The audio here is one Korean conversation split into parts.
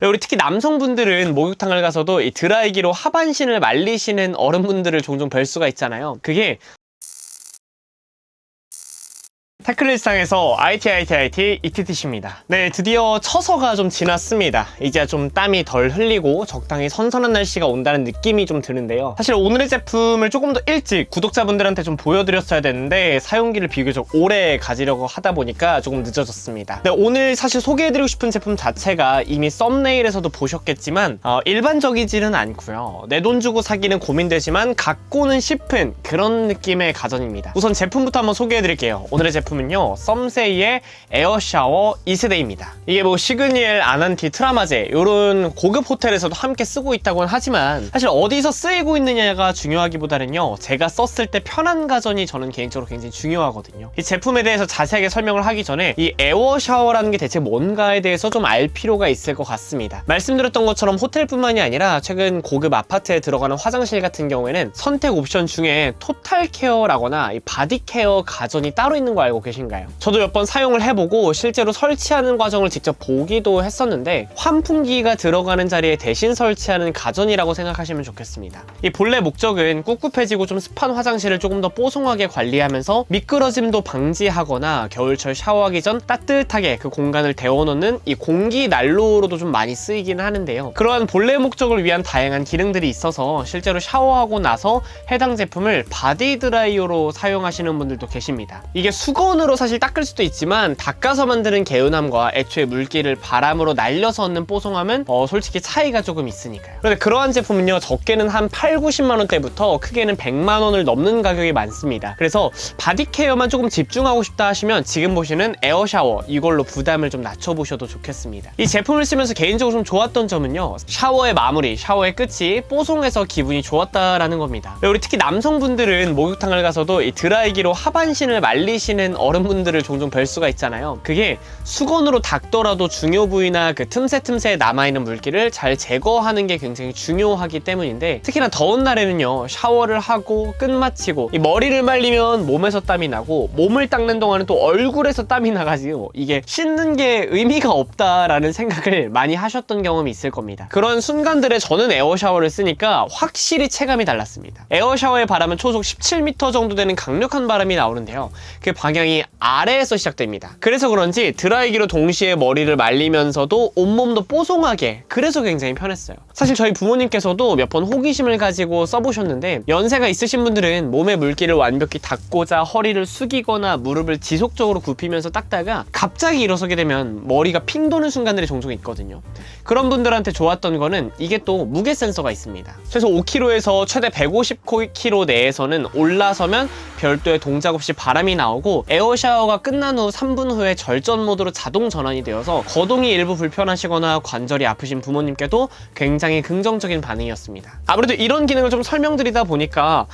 우리 특히 남성분들은 목욕탕을 가서도 이 드라이기로 하반신을 말리시는 어른분들을 종종 뵐 수가 있잖아요. 그게 태클리스상에서 IT 이티티씨입니다. 네, 드디어 처서가 좀 지났습니다. 이제 좀 땀이 덜 흘리고 적당히 선선한 날씨가 온다는 느낌이 좀 드는데요. 사실 오늘의 제품을 조금 더 일찍 구독자분들한테 좀 보여드렸어야 되는데 사용기를 비교적 오래 가지려고 하다 보니까 조금 늦어졌습니다. 네, 오늘 사실 소개해드리고 싶은 제품 자체가 이미 썸네일에서도 보셨겠지만 일반적이지는 않고요. 내 돈 주고 사기는 고민되지만 갖고는 싶은 그런 느낌의 가전입니다. 우선 제품부터 한번 소개해드릴게요. 오늘의 제품은요, 썸세이의 에어샤워 2세대입니다. 이게 뭐 시그니엘, 아난티, 트라마제 이런 고급 호텔에서도 함께 쓰고 있다고는 하지만 사실 어디서 쓰이고 있느냐가 중요하기보다는요, 제가 썼을 때 편한 가전이 저는 개인적으로 굉장히 중요하거든요. 이 제품에 대해서 자세하게 설명을 하기 전에 이 에어샤워라는 게 대체 뭔가에 대해서 좀 알 필요가 있을 것 같습니다. 말씀드렸던 것처럼 호텔뿐만이 아니라 최근 고급 아파트에 들어가는 화장실 같은 경우에는 선택 옵션 중에 토탈 케어라거나 이 바디 케어 가전이 따로 있는 거 알고 계신가요? 저도 몇 번 사용을 해보고 실제로 설치하는 과정을 직접 보기도 했었는데 환풍기가 들어가는 자리에 대신 설치하는 가전이라고 생각하시면 좋겠습니다. 이 본래 목적은 꿉꿉해지고 좀 습한 화장실을 조금 더 뽀송하게 관리하면서 미끄러짐도 방지하거나 겨울철 샤워하기 전 따뜻하게 그 공간을 데워놓는 이 공기 난로로도 좀 많이 쓰이긴 하는데요. 그러한 본래 목적을 위한 다양한 기능들이 있어서 실제로 샤워하고 나서 해당 제품을 바디 드라이어로 사용하시는 분들도 계십니다. 이게 수건으로 사실 닦을 수도 있지만 닦아서 만드는 개운함과 애초에 물기를 바람으로 날려서 얻는 뽀송함은 솔직히 차이가 조금 있으니까요. 그런데 그러한 제품은요, 적게는 한 8~90만원대부터 크게는 100만원을 넘는 가격이 많습니다. 그래서 바디케어만 조금 집중하고 싶다 하시면 지금 보시는 에어샤워 이걸로 부담을 좀 낮춰보셔도 좋겠습니다. 이 제품을 쓰면서 개인적으로 좀 좋았던 점은요, 샤워의 마무리, 샤워의 끝이 뽀송해서 기분이 좋았다라는 겁니다. 우리 특히 남성분들은 목욕탕을 가서도 이 드라이기로 하반신을 말리시는 어른분들을 종종 뵐 수가 있잖아요. 그게 수건으로 닦더라도 중요 부위나 그 틈새에 남아있는 물기를 잘 제거하는 게 굉장히 중요하기 때문인데, 특히나 더운 날에는요, 샤워를 하고 끝마치고 이 머리를 말리면 몸에서 땀이 나고 몸을 닦는 동안은 또 얼굴에서 땀이 나가지고 이게 씻는 게 의미가 없다라는 생각을 많이 하셨던 경험이 있을 겁니다. 그런 순간들에 저는 에어샤워를 쓰니까 확실히 체감이 달랐습니다. 에어샤워의 바람은 초속 17m 정도 되는 강력한 바람이 나오는데요, 그 방향이 아래에서 시작됩니다. 그래서 그런지 드라이기로 동시에 머리를 말리면서도 온몸도 뽀송하게, 그래서 굉장히 편했어요. 사실 저희 부모님께서도 몇 번 호기심을 가지고 써보셨는데, 연세가 있으신 분들은 몸의 물기를 완벽히 닦고자 허리를 숙이거나 무릎을 지속적으로 굽히면서 닦다가 갑자기 일어서게 되면 머리가 핑 도는 순간들이 종종 있거든요. 그런 분들한테 좋았던 거는 이게 또 무게 센서가 있습니다. 최소 5kg에서 최대 150kg 내에서는 올라서면 별도의 동작 없이 바람이 나오고, 에어샤워가 끝난 후 3분 후에 절전 모드로 자동 전환이 되어서 거동이 일부 불편하시거나 관절이 아프신 부모님께도 굉장히 긍정적인 반응이었습니다. 아무래도 이런 기능을 좀 설명드리다 보니까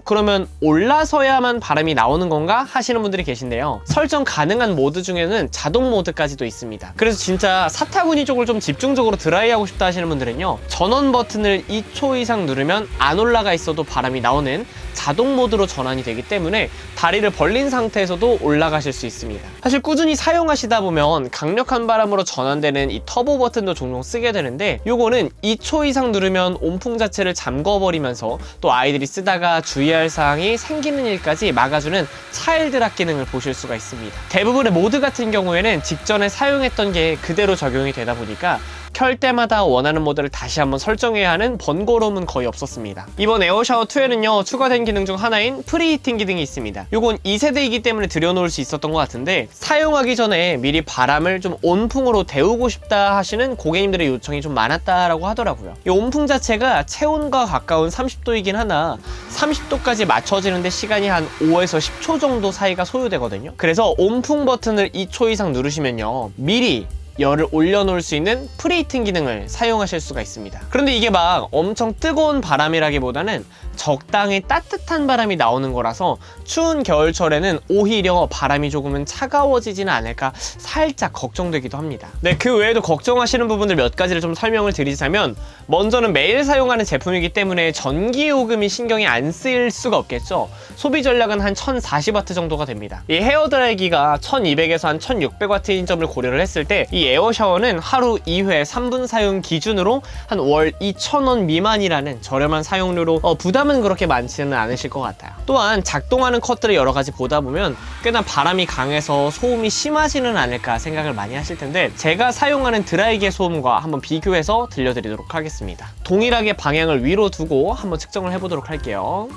그러면 올라서야만 바람이 나오는 건가 하시는 분들이 계신데요, 설정 가능한 모드 중에는 자동 모드까지도 있습니다. 그래서 진짜 사타구니 쪽을 좀 집중적으로 드라이하고 싶다 하시는 분들은요, 전원 버튼을 2초 이상 누르면 안 올라가 있어도 바람이 나오는 자동 모드로 전환이 되기 때문에 다리를 벌린 상태에서도 올라가실 수 있습니다. 사실 꾸준히 사용하시다 보면 강력한 바람으로 전환되는 이 터보 버튼도 종종 쓰게 되는데, 요거는 2초 이상 누르면 온풍 자체를 잠궈버리면서 또 아이들이 쓰다가 주의할 사항이 생기는 일까지 막아주는 차일드 락 기능을 보실 수가 있습니다. 대부분의 모드 같은 경우에는 직전에 사용했던 게 그대로 적용이 되다 보니까 켤 때마다 원하는 모드를 다시 한번 설정해야 하는 번거로움은 거의 없었습니다. 이번 에어샤워 2에는요, 추가된 기능 중 하나인 프리히팅 기능이 있습니다. 요건 2세대이기 때문에 들여놓을 수 있었던 것 같은데, 사용하기 전에 미리 바람을 좀 온풍으로 데우고 싶다 하시는 고객님들의 요청이 좀 많았다라고 하더라고요. 이 온풍 자체가 체온과 가까운 30도이긴 하나 30도까지 맞춰지는데 시간이 한 5에서 10초 정도 사이가 소요되거든요. 그래서 온풍 버튼을 2초 이상 누르시면요, 미리 열을 올려놓을 수 있는 프리히팅 기능을 사용하실 수가 있습니다. 그런데 이게 막 엄청 뜨거운 바람이라기보다는 적당히 따뜻한 바람이 나오는 거라서 추운 겨울철에는 오히려 바람이 조금은 차가워지지는 않을까 살짝 걱정되기도 합니다. 네, 그 외에도 걱정하시는 부분들 몇 가지를 좀 설명을 드리자면, 먼저는 매일 사용하는 제품이기 때문에 전기요금이 신경이 안 쓰일 수가 없겠죠. 소비 전략은 한 1040W 정도가 됩니다. 이 헤어드라이기가 1200에서 한 1600W인 점을 고려를 했을 때 이 이 에어 샤워는 하루 2회 3분 사용 기준으로 한 월 2,000원 미만이라는 저렴한 사용료로 부담은 그렇게 많지는 않으실 것 같아요. 또한 작동하는 컷들을 여러 가지 보다 보면 꽤나 바람이 강해서 소음이 심하지는 않을까 생각을 많이 하실 텐데, 제가 사용하는 드라이기의 소음과 한번 비교해서 들려드리도록 하겠습니다. 동일하게 방향을 위로 두고 한번 측정을 해보도록 할게요.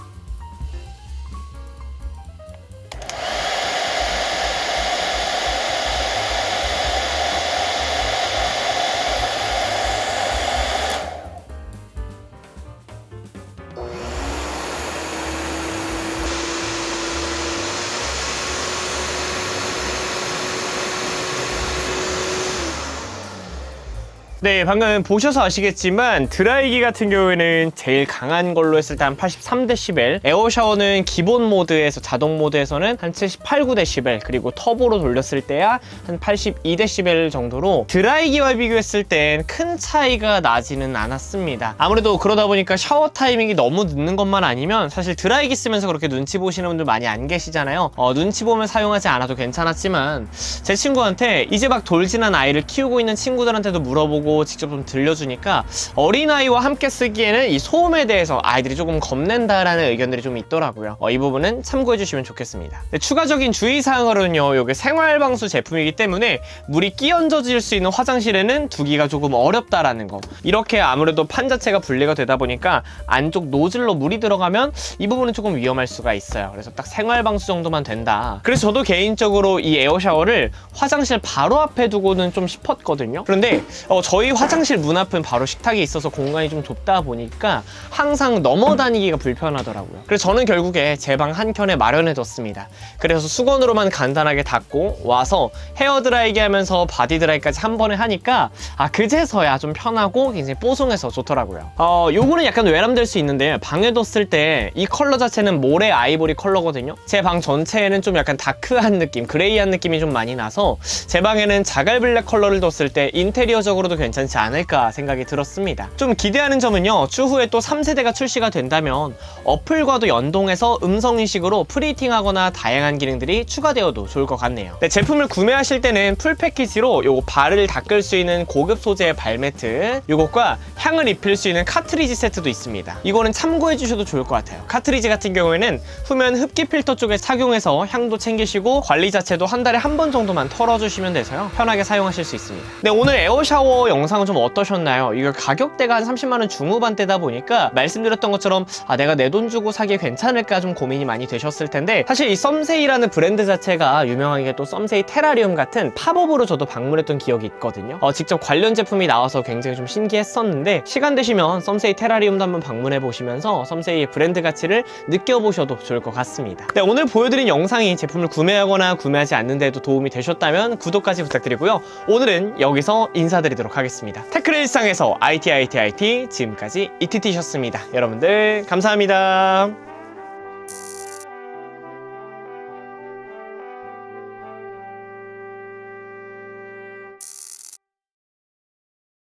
네, 방금 보셔서 아시겠지만 드라이기 같은 경우에는 제일 강한 걸로 했을 때 한 83dB, 에어 샤워는 기본 모드에서 자동 모드에서는 한 78, 9dB, 그리고 터보로 돌렸을 때야 한 82dB 정도로 드라이기와 비교했을 땐 큰 차이가 나지는 않았습니다. 아무래도 그러다 보니까 샤워 타이밍이 너무 늦는 것만 아니면 사실 드라이기 쓰면서 그렇게 눈치 보시는 분들 많이 안 계시잖아요. 눈치 보면 사용하지 않아도 괜찮았지만 제 친구한테 이제 막 돌진한 아이를 키우고 있는 친구들한테도 물어보고 직접 좀 들려주니까 어린아이와 함께 쓰기에는 이 소음에 대해서 아이들이 조금 겁낸다라는 의견들이 좀 있더라고요. 이 부분은 참고해 주시면 좋겠습니다. 네, 추가적인 주의사항으로는요, 이게 생활방수 제품이기 때문에 물이 끼얹어질 수 있는 화장실에는 두기가 조금 어렵다라는 거. 이렇게 아무래도 판 자체가 분리가 되다 보니까 안쪽 노즐로 물이 들어가면 이 부분은 조금 위험할 수가 있어요. 그래서 딱 생활방수 정도만 된다. 그래서 저도 개인적으로 이 에어 샤워를 화장실 바로 앞에 두고는 좀 싶었거든요. 그런데 저희 화장실 문 앞은 바로 식탁이 있어서 공간이 좀 좁다 보니까 항상 넘어다니기가 불편하더라고요. 그래서 저는 결국에 제 방 한켠에 마련해뒀습니다. 그래서 수건으로만 간단하게 닦고 와서 헤어드라이기 하면서 바디드라이까지 한 번에 하니까 그제서야 좀 편하고 굉장히 뽀송해서 좋더라고요. 요거는 약간 외람될 수 있는데, 방에 뒀을 때 이 컬러 자체는 모래 아이보리 컬러거든요. 제 방 전체에는 좀 약간 다크한 느낌, 그레이한 느낌이 좀 많이 나서 제 방에는 자갈 블랙 컬러를 뒀을 때 인테리어적으로도 괜찮지 않을까 생각이 들었습니다. 좀 기대하는 점은요, 추후에 또 3세대가 출시가 된다면 어플과도 연동해서 음성인식으로 프리팅하거나 다양한 기능들이 추가되어도 좋을 것 같네요. 네, 제품을 구매하실 때는 풀 패키지로 요거 발을 닦을 수 있는 고급 소재의 발매트, 요것과 향을 입힐 수 있는 카트리지 세트도 있습니다. 이거는 참고해 주셔도 좋을 것 같아요. 카트리지 같은 경우에는 후면 흡기 필터 쪽에 착용해서 향도 챙기시고 관리 자체도 한 달에 한 번 정도만 털어주시면 돼서요, 편하게 사용하실 수 있습니다. 네, 오늘 에어 샤워 영상은 좀 어떠셨나요? 이거 가격대가 한 30만원 중후반대다 보니까 말씀드렸던 것처럼 내가 내 돈 주고 사기에 괜찮을까 좀 고민이 많이 되셨을 텐데, 사실 이 썸세이라는 브랜드 자체가 유명한 게 또 썸세이 테라리움 같은 팝업으로 저도 방문했던 기억이 있거든요. 직접 관련 제품이 나와서 굉장히 좀 신기했었는데, 시간 되시면 썸세이 테라리움도 한번 방문해 보시면서 썸세이의 브랜드 가치를 느껴보셔도 좋을 것 같습니다. 네, 오늘 보여드린 영상이 제품을 구매하거나 구매하지 않는데도 도움이 되셨다면 구독까지 부탁드리고요. 오늘은 여기서 인사드리도록 하겠습니다. 테크의 일상에서 IT 지금까지 이티티셨습니다. 여러분들 감사합니다.